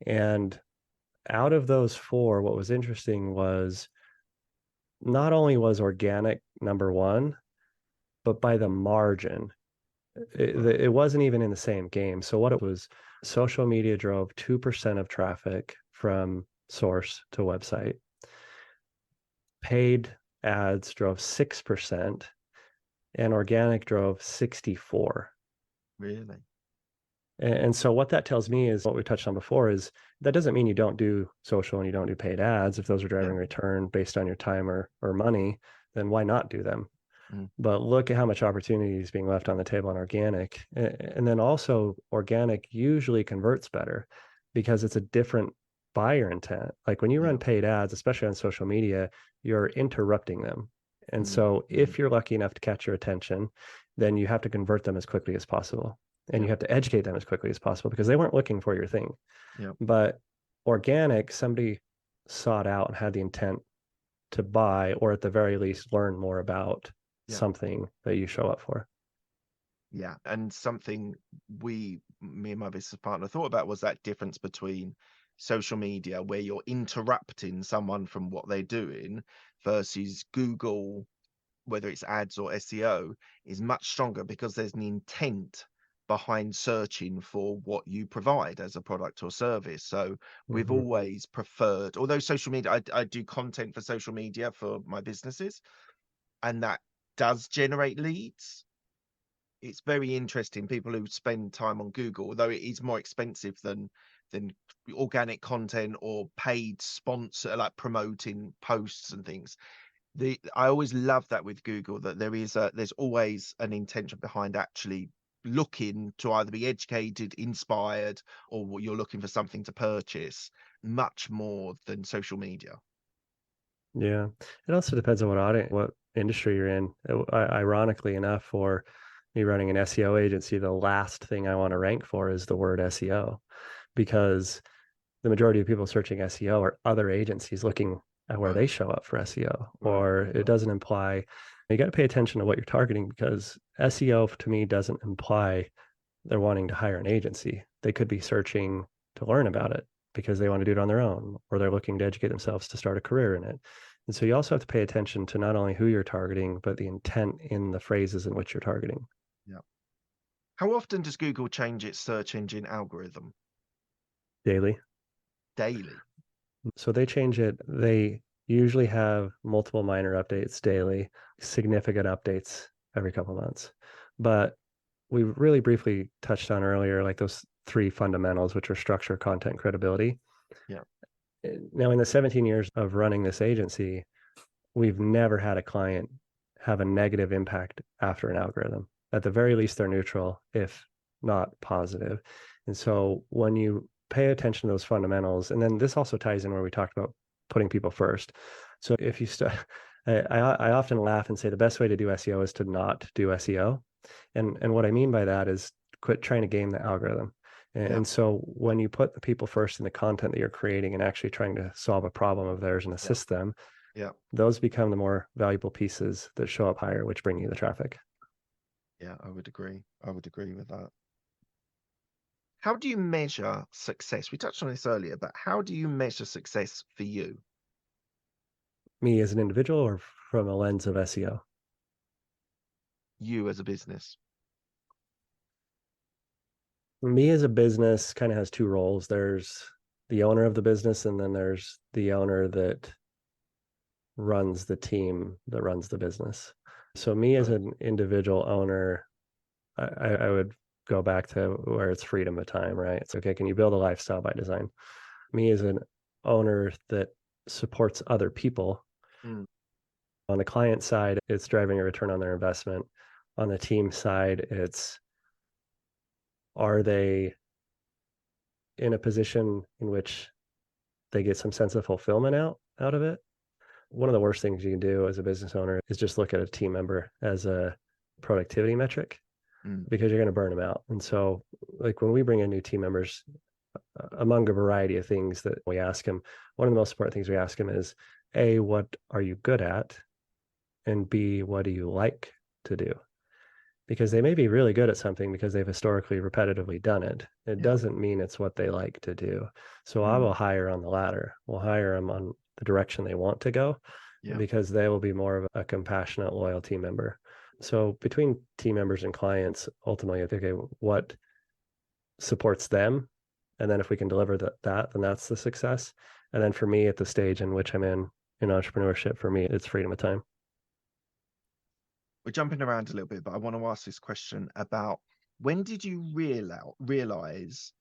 And out of those 4, what was interesting was not only was organic number 1, but by the margin. It wasn't even in the same game. So what it was, social media drove 2% of traffic from source to website. Paid ads drove 6%, and organic drove 64%. Really? And so what that tells me is what we touched on before is that doesn't mean you don't do social and you don't do paid ads. If those are driving Yeah. return based on your time or money, then why not do them? Mm. But look at how much opportunity is being left on the table on organic. And then also organic usually converts better because it's a different buyer intent. Like when you Yeah. run paid ads, especially on social media, you're interrupting them. And Mm. so if you're lucky enough to catch your attention, then you have to convert them as quickly as possible. And Yeah. you have to educate them as quickly as possible because they weren't looking for your thing. Yeah. But organic, somebody sought out and had the intent to buy, or at the very least, learn more about Yeah. something that you show up for. Yeah. And something me and my business partner thought about was that difference between social media, where you're interrupting someone from what they're doing, versus Google, whether it's ads or SEO, is much stronger because there's an intent behind searching for what you provide as a product or service. So we've Mhm. always preferred, although social media, I do content for social media for my businesses, and that does generate leads. It's very interesting. People who spend time on Google, although it is more expensive than organic content or paid sponsor, like promoting posts and things. I always love that with Google, that there's always an intention behind actually looking to either be educated, inspired, or you're looking for something to purchase, much more than social media. Yeah. It also depends on what industry you're in. Ironically enough, for me running an SEO agency, the last thing I want to rank for is the word SEO because the majority of people searching SEO are other agencies looking at where Right. they show up for SEO, Right. or it doesn't imply you got to pay attention to what you're targeting because SEO to me doesn't imply they're wanting to hire an agency. They could be searching to learn about it because they want to do it on their own, or they're looking to educate themselves to start a career in it. And so you also have to pay attention to not only who you're targeting, but the intent in the phrases in which you're targeting. Yeah. How often does Google change its search engine algorithm? Daily. Daily. So they change it. They usually have multiple minor updates daily, significant updates every couple of months. But we really briefly touched on earlier, like those 3 fundamentals, which are structure, content, credibility. Yeah. Now, in the 17 years of running this agency, we've never had a client have a negative impact after an algorithm. At the very least, they're neutral, if not positive. And so when you pay attention to those fundamentals, and then this also ties in where we talked about putting people first. So if you I often laugh and say the best way to do SEO is to not do SEO. And what I mean by that is quit trying to game the algorithm. Yeah. And so when you put the people first in the content that you're creating and actually trying to solve a problem of theirs and Yeah. assist them, Yeah. those become the more valuable pieces that show up higher, which bring you the traffic. Yeah, I would agree. I would agree with that. How do you measure success? We touched on this earlier, but how do you measure success for you? Me as an individual or from a lens of SEO? you as a business? Me as a business kind of has two roles. There's the owner of the business, and then there's the owner that runs the team that runs the business. So me as Right. an individual owner, I would go back to where it's freedom of time, right? It's okay, can you build a lifestyle by design? Me as an owner that supports other people, Mm. on the client side, it's driving a return on their investment. On the team side, it's, are they in a position in which they get some sense of fulfillment out of it? One of the worst things you can do as a business owner is just look at a team member as a productivity metric, Mm. because you're going to burn them out. And so, like, when we bring in new team members, among a variety of things that we ask them, one of the most important things we ask them is, A, what are you good at? And B, what do you like to do? Because they may be really good at something because they've historically repetitively done it. It Yeah. doesn't mean it's what they like to do. So I Mm. will hire on the latter. We'll hire them on the direction they want to go, Yeah. because they will be more of a compassionate, loyal team member. So between team members and clients, ultimately, I think, okay, what supports them? And then if we can deliver that, then that's the success. And then for me, at the stage in which I'm in entrepreneurship, for me, it's freedom of time. We're jumping around a little bit, but I want to ask this question about, when did you realize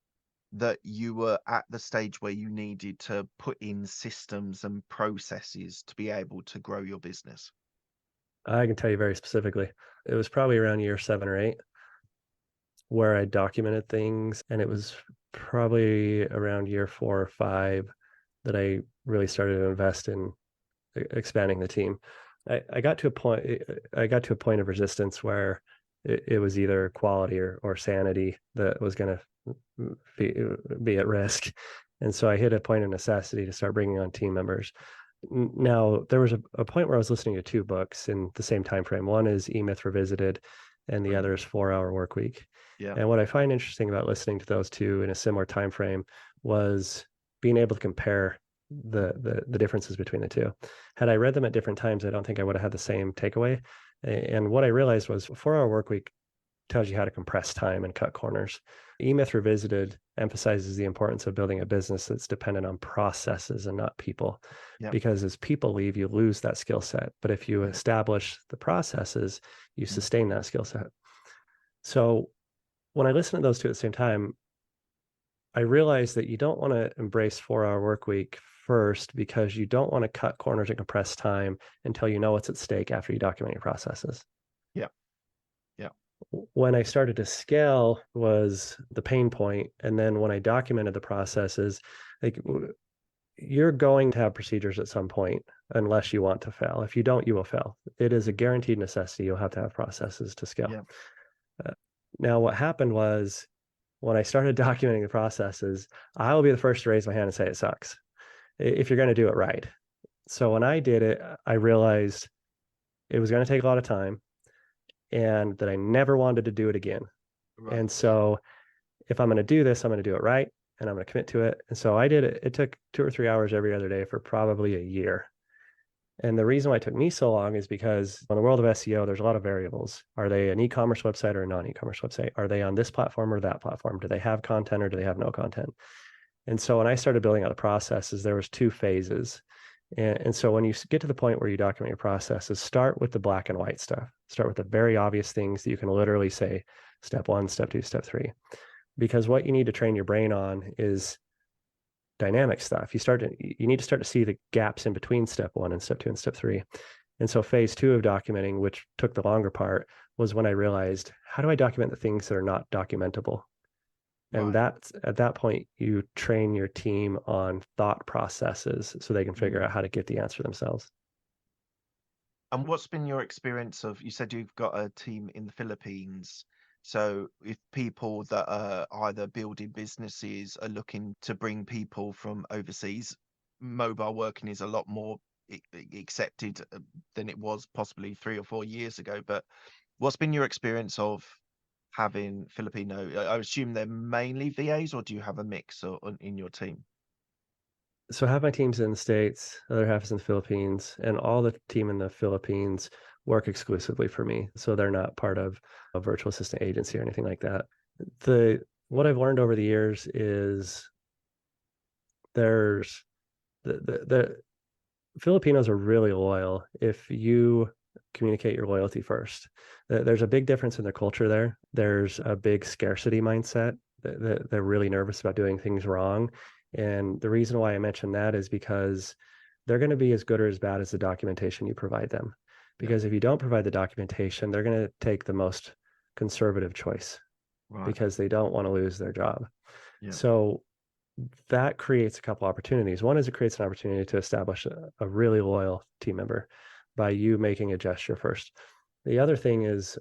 that you were at the stage where you needed to put in systems and processes to be able to grow your business? I can tell you very specifically. It was probably around year 7 or 8 where I documented things, and it was probably around year 4 or 5 that I really started to invest in expanding the team. I got to a point. I got to a point of resistance where it was either quality or sanity that was going to be at risk, and so I hit a point of necessity to start bringing on team members. Now, there was a point where I was listening to 2 books in the same time frame. One is E-Myth Revisited, and the Right. other is 4 Hour Workweek. Yeah. And what I find interesting about listening to those two in a similar time frame was being able to compare the differences between the two. Had I read them at different times, I don't think I would have had the same takeaway. And what I realized was 4 Hour Workweek tells you how to compress time and cut corners. E-Myth Revisited emphasizes the importance of building a business that's dependent on processes and not people. Yeah. Because as people leave, you lose that skill set. But if you Yeah. establish the processes, you Mm. sustain that skill set. So when I listen to those two at the same time, I realized that you don't want to embrace 4 Hour Workweek first, because you don't want to cut corners and compress time until you know what's at stake after you document your processes. Yeah. Yeah. When I started to scale was the pain point. And then when I documented the processes, like, you're going to have procedures at some point unless you want to fail. If you don't, you will fail. It is a guaranteed necessity. You'll have to have processes to scale. Yeah. Now, what happened was, when I started documenting the processes, I will be the first to raise my hand and say it sucks if you're going to do it right. So when I did it, I realized it was going to take a lot of time and that I never wanted to do it again. Right. And so if I'm going to do this, I'm going to do it right, and I'm going to commit to it. And so I did it. It took 2 or 3 hours every other day for probably a year. And the reason why it took me so long is because in the world of SEO, there's a lot of variables. Are they an e-commerce website or a non-e-commerce website? Are they on this platform or that platform? Do they have content or do they have no content? And so when I started building out the processes, there was 2 phases. And so when you get to the point where you document your processes, start with the black and white stuff. Start with the very obvious things that you can literally say, step 1, step 2, step 3. Because what you need to train your brain on is dynamic stuff. You need to start to see the gaps in between step 1 and step 2 and step 3. And so phase 2 of documenting, which took the longer part, was when I realized, how do I document the things that are not documentable? And Right. that's, at that point, you train your team on thought processes so they can figure out how to get the answer themselves. And what's been your experience of, you said you've got a team in the Philippines. So if people that are either building businesses are looking to bring people from overseas, mobile working is a lot more accepted than it was possibly 3 or 4 years ago. But what's been your experience of having Filipino? I assume they're mainly VAs, or do you have a mix in your team? So half my team's in the States, the other half is in the Philippines, and all the team in the Philippines work exclusively for me. So they're not part of a virtual assistant agency or anything like that. What I've learned over the years is there's the Filipinos are really loyal if you communicate your loyalty first. There's a big difference in their culture there. There's a big scarcity mindset. They're really nervous about doing things wrong. And the reason why I mention that is because they're going to be as good or as bad as the documentation you provide them. Because if you don't provide the documentation, they're going to take the most conservative choice because they don't want to lose their job. So that creates a couple opportunities. One is it creates an opportunity to establish a really loyal team member by you making a gesture first. The other thing is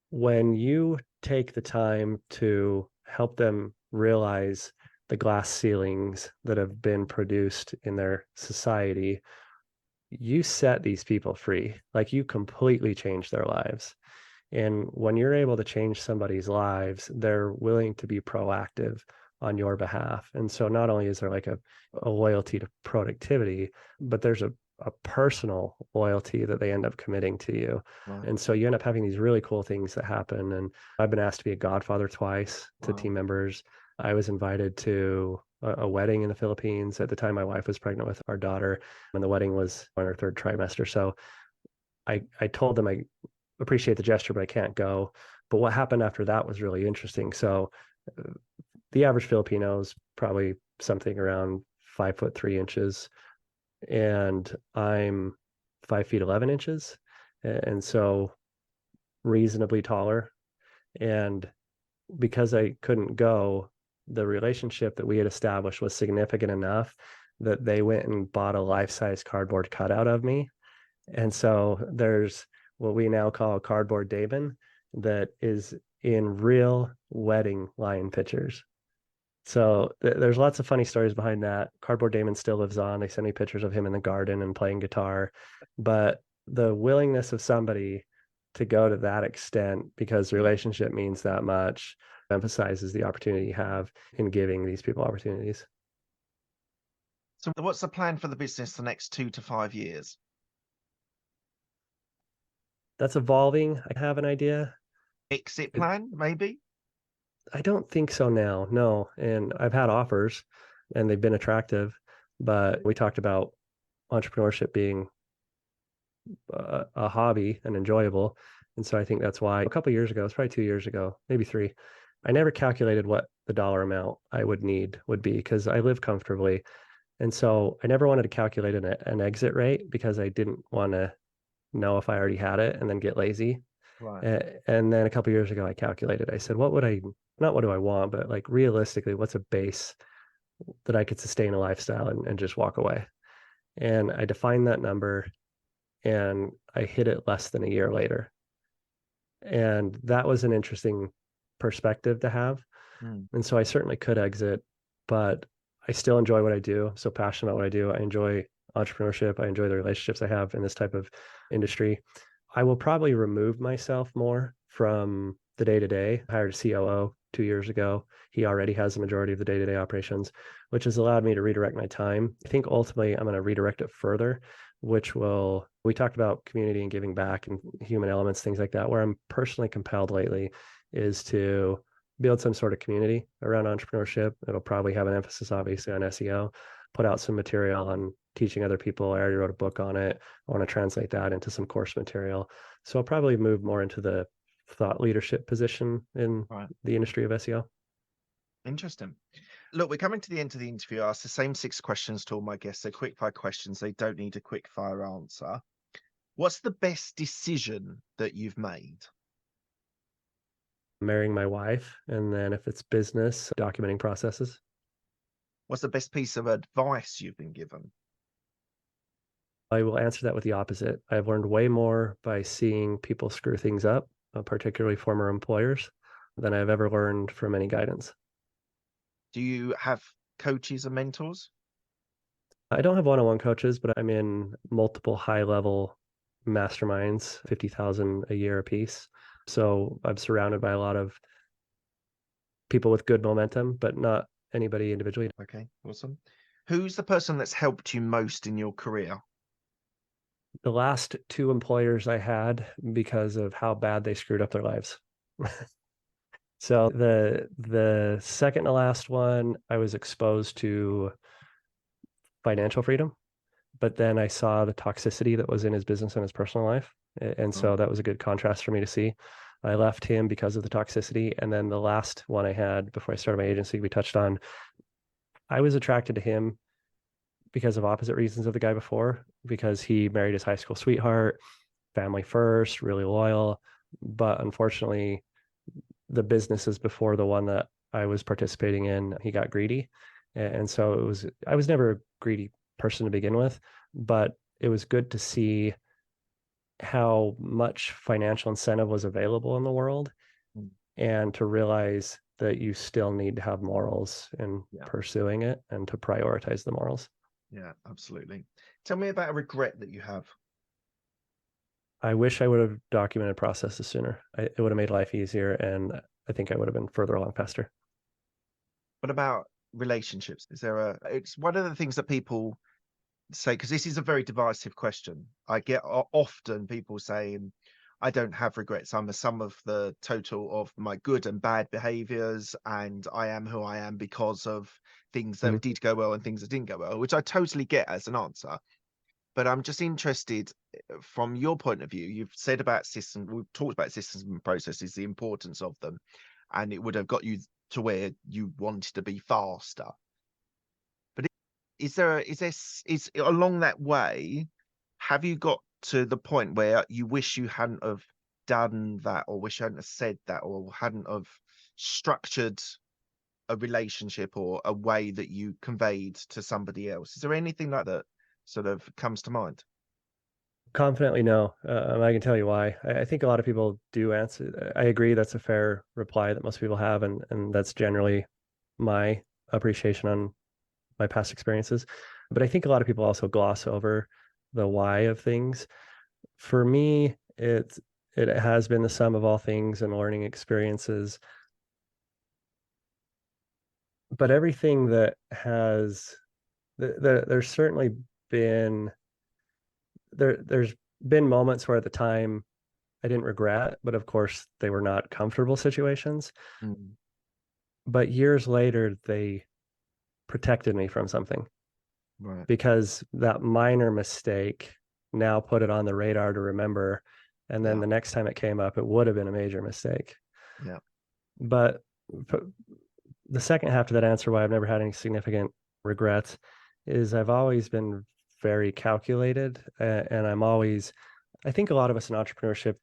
when you take the time to help them realize the glass ceilings that have been produced in their society, you set these people free. Like you completely change their lives. And when you're able to change somebody's lives, they're willing to be proactive on your behalf. And so not only is there like a loyalty to productivity, but there's a personal loyalty that they end up committing to you. And so you end up having these really cool things that happen. And I've been asked to be a godfather twice to team members. I was invited to a wedding in the Philippines. At the time, my wife was pregnant with our daughter, and the wedding was on her third trimester. So I told them I appreciate the gesture, but I can't go. But what happened after that was really interesting. So the average Filipino is probably something around 5'3" and I'm 5'11". And so reasonably taller. And because I couldn't go, the relationship that we had established was significant enough that they went and bought a life-size cardboard cutout of me. And so there's what we now call Cardboard Damon that is in real wedding lion pictures. So there's lots of funny stories behind that. Cardboard Damon still lives on. They send me pictures of him in the garden and playing guitar. But the willingness of somebody to go to that extent because the relationship means that much emphasizes the opportunity you have in giving these people opportunities. So what's the plan for the business the next 2 to 5 years? That's evolving. I have an idea. Exit plan, maybe? I don't think so now, no. And I've had offers and they've been attractive, but we talked about entrepreneurship being a hobby and enjoyable. And so I think that's why a couple of years ago, it's probably 2 years ago, maybe 3, I never calculated what the dollar amount I would need would be because I live comfortably. And so I never wanted to calculate an exit rate because I didn't want to know if I already had it and then get lazy. And then a couple of years ago, I calculated. I said, not what do I want, but like realistically, what's a base that I could sustain a lifestyle and just walk away? And I defined that number and I hit it less than a year later. And that was an interesting perspective to have. And so I certainly could exit, but I still enjoy what I do. I'm so passionate about what I do. I enjoy entrepreneurship. I enjoy the relationships I have in this type of industry. I will probably remove myself more from the day-to-day. I hired a COO 2 years ago. He already has the majority of the day-to-day operations, which has allowed me to redirect my time. I think ultimately I'm going to redirect it further, we talked about community and giving back and human elements, things like that. Where I'm personally compelled lately is to build some sort of community around entrepreneurship. It'll probably have an emphasis, obviously, on SEO, put out some material on teaching other people. I already wrote a book on it. I want to translate that into some course material. So I'll probably move more into the thought leadership position in the industry of SEO. Interesting. Look, we're coming to the end of the interview. I ask the same 6 questions to all my guests. They're quick fire questions. They don't need a quick fire answer. What's the best decision that you've made? Marrying my wife, and then if it's business, documenting processes. What's the best piece of advice you've been given? I will answer that with the opposite. I've learned way more by seeing people screw things up, particularly former employers, than I've ever learned from any guidance. Do you have coaches and mentors? I don't have one-on-one coaches, but I'm in multiple high-level masterminds, 50,000 a year a piece. So I'm surrounded by a lot of people with good momentum, but not anybody individually. Okay, awesome. Who's the person that's helped you most in your career? The last two employers I had, because of how bad they screwed up their lives. So the second to last one, I was exposed to financial freedom, but then I saw the toxicity that was in his business and his personal life. And so that was a good contrast for me to see. I left him because of the toxicity. And then the last one I had before I started my agency, we touched on, I was attracted to him because of opposite reasons of the guy before, because he married his high school sweetheart, family first, really loyal. But unfortunately, the businesses before the one that I was participating in, he got greedy. And so I was never a greedy person to begin with, but it was good to see how much financial incentive was available in the world Mm. and to realize that you still need to have morals in pursuing it and to prioritize the morals. Yeah, absolutely. Tell me about a regret that you have. I wish I would have documented processes sooner. It would have made life easier, and I think I would have been further along faster. What about relationships? It's one of the things that people say, because this is a very divisive question. I get often people saying, I don't have regrets. I'm a sum of the total of my good and bad behaviors, and I am who I am because of things that did go well and things that didn't go well, which I totally get as an answer. But I'm just interested from your point of view. You've said about systems, we've talked about systems and processes, the importance of them, and it would have got you to where you wanted to be faster. But is along that way, have you got to the point where you wish you hadn't have done that, or wish you hadn't have said that, or hadn't have structured a relationship or a way that you conveyed to somebody else? Is there anything like that sort of comes to mind? Confidently, no. I can tell you why. I think a lot of people do answer. I agree that's a fair reply that most people have, and that's generally my appreciation on my past experiences. But I think a lot of people also gloss over the why of things. For me, it has been the sum of all things and learning experiences. But everything that has there's certainly been there's been moments where at the time I didn't regret, but of course they were not comfortable situations. Mm. But years later, they protected me from something Right. because that minor mistake now put it on the radar to remember. And then Yeah. the next time it came up, it would have been a major mistake. Yeah. But the second half to that answer, why I've never had any significant regrets, is I've always been very calculated. And I think a lot of us in entrepreneurship,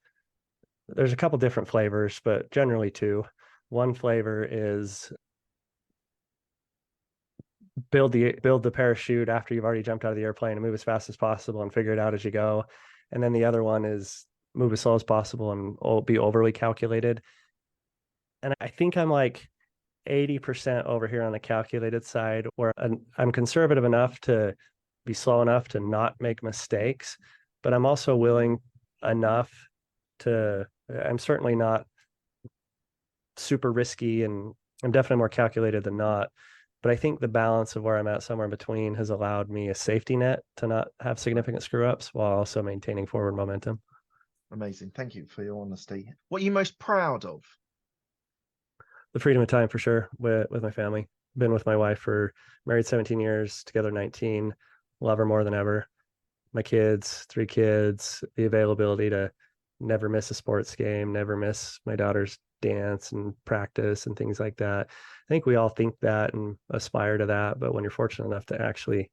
there's a couple different flavors, but generally two. One flavor is build the parachute after you've already jumped out of the airplane and move as fast as possible and figure it out as you go. And then the other one is move as slow as possible and be overly calculated. And I think I'm like 80% over here on the calculated side, where I'm conservative enough to be slow enough to not make mistakes, but I'm also willing enough I'm certainly not super risky, and I'm definitely more calculated than not. But I think the balance of where I'm at somewhere in between has allowed me a safety net to not have significant screw ups while also maintaining forward momentum. Amazing. Thank you for your honesty. What are you most proud of? The freedom of time, for sure, with my family. Been with my wife for married 17 years, together 19, love her more than ever. My kids, 3 kids, the availability to never miss a sports game, never miss my daughter's dance and practice and things like that. I think we all think that and aspire to that, but when you're fortunate enough to actually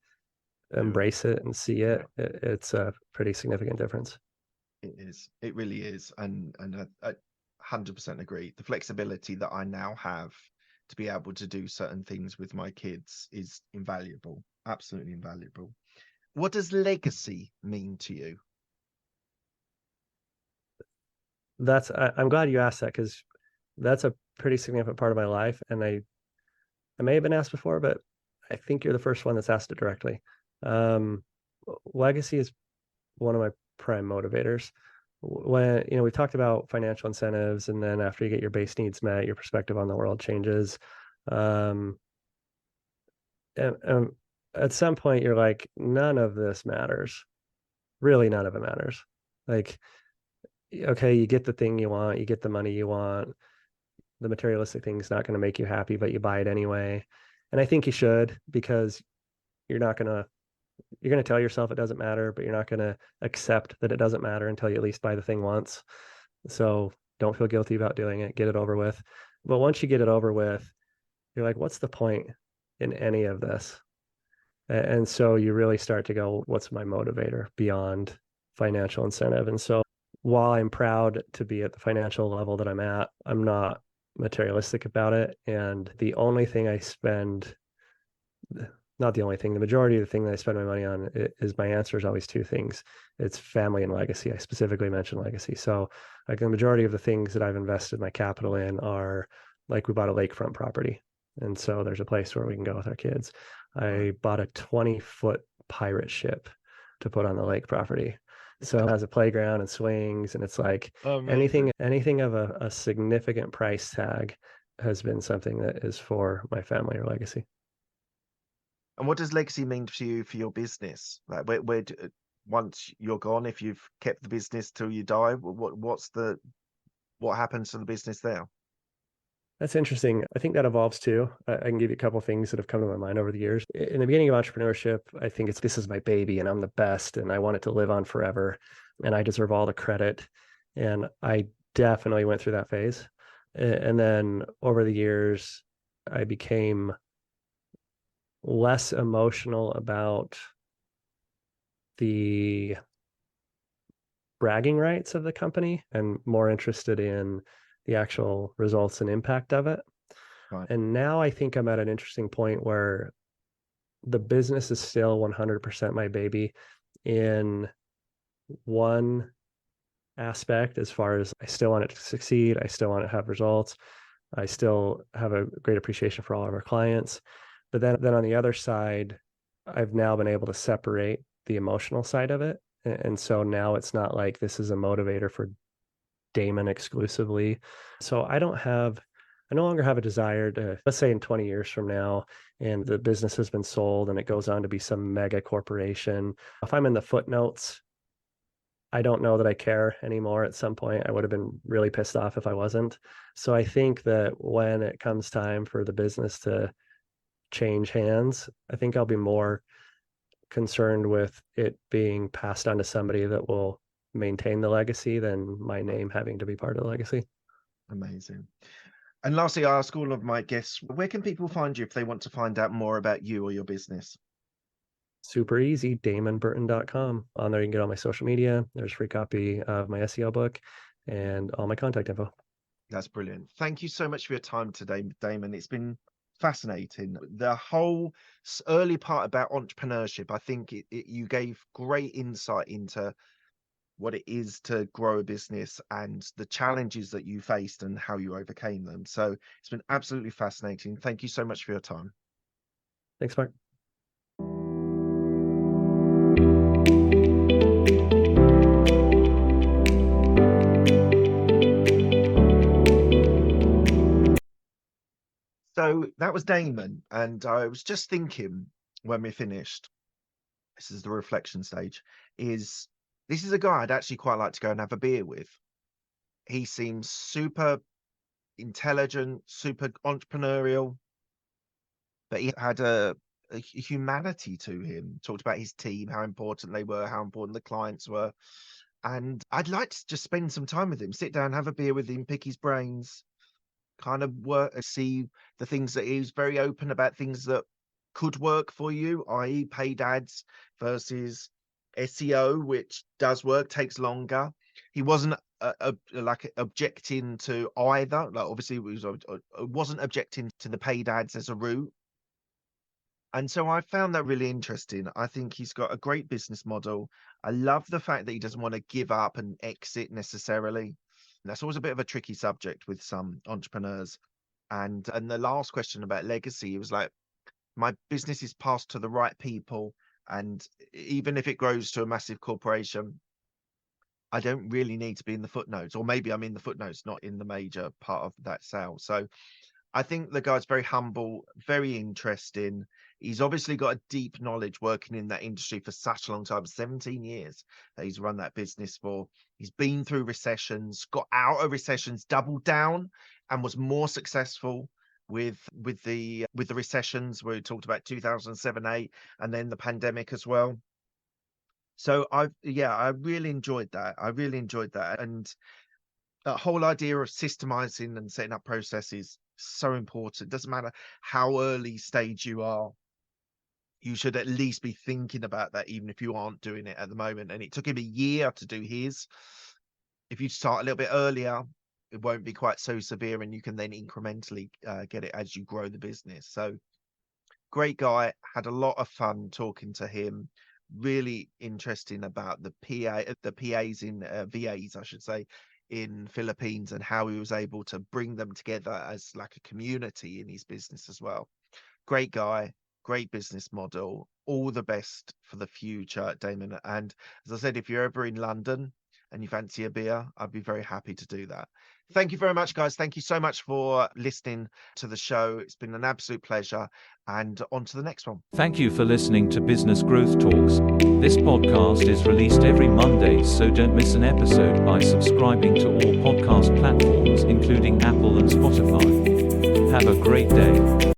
embrace it and see it, it's a pretty significant difference. It is. It really is. And I 100% agree. The flexibility that I now have to be able to do certain things with my kids is invaluable. Absolutely invaluable. What does legacy mean to you? I'm glad you asked that, because that's a pretty significant part of my life. And I may have been asked before, but I think you're the first one that's asked it directly. Legacy is one of my prime motivators. When we talked about financial incentives, and then after you get your base needs met, your perspective on the world changes. And at some point, you're like, none of this matters. really none of it matters. Like, okay, you get the thing you want, you get the money you want. The materialistic thing is not going to make you happy, but you buy it anyway. And I think you should, because you're not going to, you're going to tell yourself it doesn't matter, but you're not going to accept that it doesn't matter until you at least buy the thing once. So don't feel guilty about doing it. Get it over with. But once you get it over with, you're like, what's the point in any of this? And so you really start to go, what's my motivator beyond financial incentive? And so while I'm proud to be at the financial level that I'm at, I'm not materialistic about it. And the only thing I spend, not the only thing, the majority of the thing that I spend my money on is, my answer is always two things. It's family and legacy. I specifically mentioned legacy. So like the majority of the things that I've invested my capital in are, like, we bought a lakefront property. And so there's a place where we can go with our kids. I bought a 20-foot pirate ship to put on the lake property. So it has a playground and swings, and it's like anything of a significant price tag has been something that is for my family or legacy. And what does legacy mean to you for your business? Like, once you're gone, if you've kept the business till you die, what happens to the business there? That's interesting. I think that evolves too. I can give you a couple of things that have come to my mind over the years. In the beginning of entrepreneurship, I think this is my baby and I'm the best and I want it to live on forever and I deserve all the credit. And I definitely went through that phase. And then over the years, I became less emotional about the bragging rights of the company and more interested in the actual results and impact of it. Right. And now I think I'm at an interesting point where the business is still 100% my baby in one aspect, as far as I still want it to succeed. I still want to have results. I still have a great appreciation for all of our clients. But then on the other side, I've now been able to separate the emotional side of it. And so now it's not like this is a motivator for Damon exclusively. So I no longer have a desire to, let's say in 20 years from now, and the business has been sold and it goes on to be some mega corporation. If I'm in the footnotes, I don't know that I care anymore. At some point, I would have been really pissed off if I wasn't. So I think that when it comes time for the business to change hands, I think I'll be more concerned with it being passed on to somebody that will maintain the legacy than my name having to be part of the legacy. Amazing. And lastly, I ask all of my guests, where can people find you if they want to find out more about you or your business? Super easy, damonburton.com. On there, you can get all my social media. There's a free copy of my SEO book and all my contact info. That's brilliant. Thank you so much for your time today, Damon. It's been fascinating. The whole early part about entrepreneurship, I think you gave great insight into what it is to grow a business and the challenges that you faced and how you overcame them. So it's been absolutely fascinating. Thank you so much for your time. Thanks, Mark. So that was Damon. And I was just thinking when we finished, this is the reflection stage, this is a guy I'd actually quite like to go and have a beer with. He seems super intelligent, super entrepreneurial, but he had a humanity to him. Talked about his team, how important they were, how important the clients were. And I'd like to just spend some time with him, sit down, have a beer with him, pick his brains, kind of work, see the things that he's very open about, things that could work for you, i.e. paid ads versus SEO, which does work, takes longer. He wasn't like objecting to either. Like, obviously, wasn't objecting to the paid ads as a route. And so I found that really interesting. I think he's got a great business model. I love the fact that he doesn't want to give up and exit necessarily. That's always a bit of a tricky subject with some entrepreneurs. And the last question about legacy, it was like, my business is passed to the right people. And even if it grows to a massive corporation, I don't really need to be in the footnotes, or maybe I'm in the footnotes, not in the major part of that sale. So I think the guy's very humble, very interesting. He's obviously got a deep knowledge working in that industry for such a long time, 17 years that he's run that business for. He's been through recessions, got out of recessions, doubled down, and was more successful with the recessions where we talked about 2007-8 and then the pandemic as well. So I really enjoyed that. And that whole idea of systemizing and setting up processes, so important. Doesn't matter how early stage you are, you should at least be thinking about that, even if you aren't doing it at the moment. And it took him a year to do his. If you start a little bit earlier, it won't be quite so severe, and you can then incrementally get it as you grow the business. So great guy. Had a lot of fun talking to him. Really interesting about the PAs in VAs, I should say, in Philippines, and how he was able to bring them together as like a community in his business as well. Great guy, great business model. All the best for the future, Damon. And as I said, if you're ever in London and you fancy a beer, I'd be very happy to do that. Thank you very much, guys. Thank you so much for listening to the show. It's been an absolute pleasure. And on to the next one. Thank you for listening to Business Growth Talks. This podcast is released every Monday, so don't miss an episode by subscribing to all podcast platforms, including Apple and Spotify. Have a great day.